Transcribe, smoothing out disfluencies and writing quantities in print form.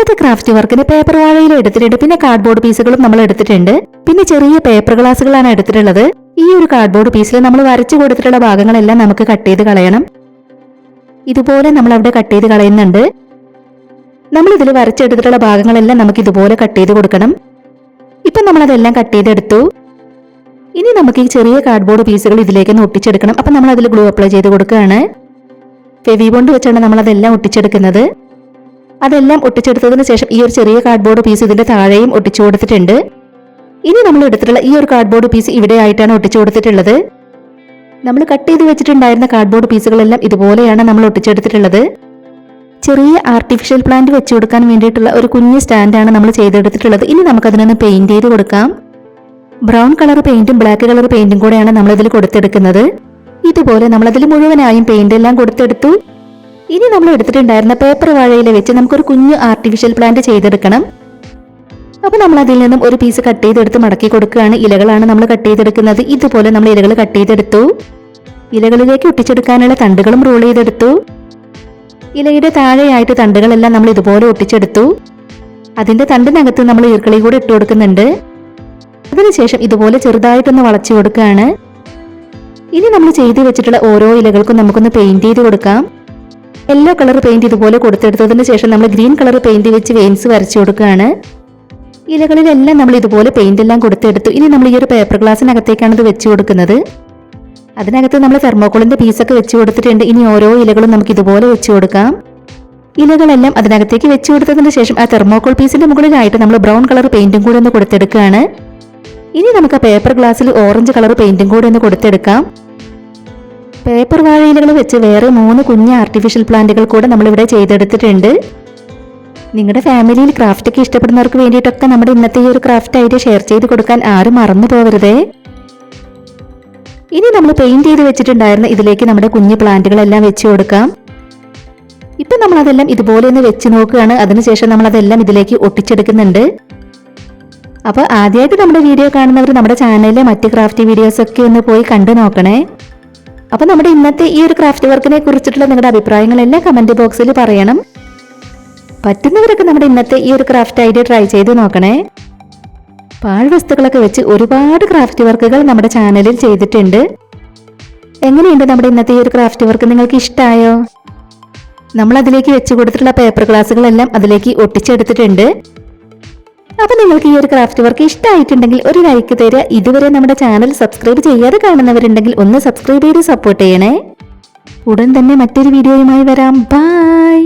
ഇന്നത്തെ ക്രാഫ്റ്റ് വർക്കിന് പേപ്പർ വാഴയിലും എടുത്തിട്ടുണ്ട്, പിന്നെ കാർഡ്ബോർഡ് പീസുകളും നമ്മൾ എടുത്തിട്ടുണ്ട്, പിന്നെ ചെറിയ പേപ്പർ ഗ്ലാസുകളാണ് എടുത്തിട്ടുള്ളത്. ഈ ഒരു കാർഡ്ബോർഡ് പീസിൽ നമ്മൾ വരച്ചു കൊടുത്തിട്ടുള്ള ഭാഗങ്ങളെല്ലാം നമുക്ക് കട്ട് ചെയ്ത് കളയണം. ഇതുപോലെ നമ്മൾ അവിടെ കട്ട് ചെയ്ത് കളയുന്നുണ്ട്. നമ്മൾ ഇതിൽ വരച്ചെടുത്തിട്ടുള്ള ഭാഗങ്ങളെല്ലാം നമുക്ക് ഇതുപോലെ കട്ട് ചെയ്ത് കൊടുക്കണം. ഇപ്പൊ നമ്മൾ അതെല്ലാം കട്ട് ചെയ്തെടുത്തു. ഇനി നമുക്ക് ഈ ചെറിയ കാർഡ്ബോർഡ് പീസുകൾ ഇതിലേക്ക് ഒട്ടിച്ചെടുക്കണം. അപ്പൊ നമ്മൾ അതിൽ ഗ്ലൂ അപ്ലൈ ചെയ്ത് കൊടുക്കുകയാണ്. ഫെവി ബോണ്ട് വെച്ചാണ് നമ്മൾ അതെല്ലാം ഒട്ടിച്ചെടുക്കുന്നത്. അതെല്ലാം ഒട്ടിച്ചെടുത്തതിന് ശേഷം ഈ ഒരു ചെറിയ കാർഡ്ബോർഡ് പീസ് ഇതിന്റെ താഴെയും ഒട്ടിച്ചു കൊടുത്തിട്ടുണ്ട്. ഇനി നമ്മൾ എടുത്തിട്ടുള്ള ഈ ഒരു കാർഡ്ബോർഡ് പീസ് ഇവിടെ ആയിട്ടാണ് ഒട്ടിച്ചു കൊടുത്തിട്ടുള്ളത്. നമ്മൾ കട്ട് ചെയ്ത് വെച്ചിട്ടുണ്ടായിരുന്ന കാർഡ്ബോർഡ് പീസുകളെല്ലാം ഇതുപോലെയാണ് നമ്മൾ ഒട്ടിച്ചെടുത്തിട്ടുള്ളത്. ചെറിയ ആർട്ടിഫിഷ്യൽ പ്ലാന്റ് വെച്ചു കൊടുക്കാൻ വേണ്ടിയിട്ടുള്ള ഒരു കുഞ്ഞ് സ്റ്റാൻഡാണ് നമ്മൾ ചെയ്തെടുത്തിട്ടുള്ളത്. ഇനി നമുക്കതിനൊന്ന് പെയിന്റ് ചെയ്ത് കൊടുക്കാം. ബ്രൗൺ കളർ പെയിന്റും ബ്ലാക്ക് കളർ പെയിന്റും കൂടെയാണ് നമ്മളിതിൽ കൊടുത്തെടുക്കുന്നത്. ഇതുപോലെ നമ്മളതിൽ മുഴുവനായും പെയിന്റ് എല്ലാം കൊടുത്തെടുത്തു. ഇനി നമ്മൾ എടുത്തിട്ടുണ്ടായിരുന്ന പേപ്പർ വാഴയിൽ വെച്ച് നമുക്കൊരു കുഞ്ഞു ആർട്ടിഫിഷ്യൽ പ്ലാന്റ് ചെയ്തെടുക്കണം. അപ്പൊ നമ്മൾ അതിൽ നിന്നും ഒരു പീസ് കട്ട് ചെയ്തെടുത്ത് മടക്കി കൊടുക്കുകയാണ്. ഇലകളാണ് നമ്മൾ കട്ട് ചെയ്തെടുക്കുന്നത്. ഇതുപോലെ നമ്മൾ ഇലകൾ കട്ട് ചെയ്തെടുത്തു. ഇലകളിലേക്ക് ഒട്ടിച്ചെടുക്കാനുള്ള തണ്ടുകളും റോൾ ചെയ്തെടുത്തു. ഇലയുടെ താഴെയായിട്ട് തണ്ടുകളെല്ലാം നമ്മൾ ഇതുപോലെ ഒട്ടിച്ചെടുത്തു. അതിന്റെ തണ്ടിനകത്ത് നമ്മൾ ഈർക്കളി കൂടെ ഇട്ട് കൊടുക്കുന്നുണ്ട്. അതിനുശേഷം ഇതുപോലെ ചെറുതായിട്ടൊന്ന് വളച്ചു കൊടുക്കുകയാണ്. ഇനി നമ്മൾ ചെയ്തു വെച്ചിട്ടുള്ള ഓരോ ഇലകൾക്കും നമുക്കൊന്ന് പെയിന്റ് ചെയ്ത് കൊടുക്കാം. യെല്ലോ കളർ പെയിന്റ് ഇതുപോലെ കൊടുത്തെടുത്തതിന് ശേഷം നമ്മൾ ഗ്രീൻ കളർ പെയിന്റ് വെച്ച് വെയിൻസ് വരച്ചു കൊടുക്കുകയാണ്. ഇലകളിലെല്ലാം നമ്മൾ ഇതുപോലെ പെയിന്റ് എല്ലാം കൊടുത്തെടുത്തു. ഇനി നമ്മൾ ഈ ഒരു പേപ്പർ ഗ്ലാസിനകത്തേക്കാണ് ഇത് വെച്ചു കൊടുക്കുന്നത്. അതിനകത്ത് നമ്മൾ തെർമോക്കോളിന്റെ പീസൊക്കെ വെച്ചു കൊടുത്തിട്ടുണ്ട്. ഇനി ഓരോ ഇലകളും നമുക്ക് ഇതുപോലെ വെച്ചു കൊടുക്കാം. ഇലകളെല്ലാം അതിനകത്തേക്ക് വെച്ചു കൊടുത്തതിന് ശേഷം ആ തെർമോക്കോൾ പീസിന്റെ മുകളിലായിട്ട് നമ്മൾ ബ്രൗൺ കളർ പെയിന്റും കൂടെ ഒന്ന് കൊടുത്തെടുക്കുകയാണ്. ഇനി നമുക്ക് ആ പേപ്പർ ഗ്ലാസ്സിൽ ഓറഞ്ച് കളർ പെയിന്റും കൂടെ ഒന്ന് കൊടുത്തെടുക്കാം. പേപ്പർ വാഴയിലകൾ വെച്ച് വേറെ 3 കുഞ്ഞ് ആർട്ടിഫിഷ്യൽ പ്ലാന്റുകൾ കൂടെ നമ്മളിവിടെ ചെയ്തെടുത്തിട്ടുണ്ട്. നിങ്ങളുടെ ഫാമിലിയിൽ ക്രാഫ്റ്റ് ഒക്കെ ഇഷ്ടപ്പെടുന്നവർക്ക് വേണ്ടിയിട്ടൊക്കെ നമ്മുടെ ഇന്നത്തെ ഈ ഒരു ക്രാഫ്റ്റ് ഐഡിയ ഷെയർ ചെയ്ത് കൊടുക്കാൻ ആരും മറന്നു പോകരുതേ. ഇനി നമ്മൾ പെയിന്റ് ചെയ്ത് വെച്ചിട്ടുണ്ടായിരുന്ന ഇതിലേക്ക് നമ്മുടെ കുഞ്ഞു പ്ലാന്റുകളെല്ലാം വെച്ച് കൊടുക്കാം. ഇപ്പൊ നമ്മൾ അതെല്ലാം ഇതുപോലെ ഒന്ന് വെച്ച് നോക്കുകയാണ്. അതിനുശേഷം നമ്മൾ അതെല്ലാം ഇതിലേക്ക് ഒട്ടിച്ചെടുക്കുന്നുണ്ട്. അപ്പൊ ആദ്യമായിട്ട് നമ്മുടെ വീഡിയോ കാണുന്നവർ നമ്മുടെ ചാനലിലെ മറ്റ് ക്രാഫ്റ്റ് വീഡിയോസ് ഒക്കെ ഒന്ന് പോയി കണ്ടു നോക്കണേ. അപ്പൊ നമ്മുടെ ഇന്നത്തെ ഈ ഒരു ക്രാഫ്റ്റ് വർക്കിനെ കുറിച്ചിട്ടുള്ള നിങ്ങളുടെ അഭിപ്രായങ്ങളെല്ലാം കമന്റ് ബോക്സിൽ പറയണം. പറ്റുന്നവരൊക്കെ നമ്മുടെ ഇന്നത്തെ ഈ ഒരു ക്രാഫ്റ്റ് ഐഡിയ ട്രൈ ചെയ്ത് നോക്കണേ. പാഴ്വസ്തുക്കളൊക്കെ വെച്ച് ഒരുപാട് ക്രാഫ്റ്റ് വർക്കുകൾ നമ്മുടെ ചാനലിൽ ചെയ്തിട്ടുണ്ട്. എങ്ങനെയുണ്ട് നമ്മുടെ ഇന്നത്തെ ഈ ഒരു ക്രാഫ്റ്റ് വർക്ക്? നിങ്ങൾക്ക് ഇഷ്ടമായോ? നമ്മൾ അതിലേക്ക് വെച്ച് കൊടുത്തിട്ടുള്ള പേപ്പർ ഗ്ലാസുകളെല്ലാം അതിലേക്ക് ഒട്ടിച്ചെടുത്തിട്ടുണ്ട്. അപ്പൊ നിങ്ങൾക്ക് ഈ ഒരു ക്രാഫ്റ്റ് വർക്ക് ഇഷ്ടമായിട്ടുണ്ടെങ്കിൽ ഒരു ലൈക്ക് തരിക. ഇതുവരെ നമ്മുടെ ചാനൽ സബ്സ്ക്രൈബ് ചെയ്യാതെ കാണുന്നവരുണ്ടെങ്കിൽ ഒന്ന് സബ്സ്ക്രൈബ് ചെയ്ത് സപ്പോർട്ട് ചെയ്യണേ. ഉടൻ തന്നെ മറ്റൊരു വീഡിയോയുമായി വരാം. ബൈ.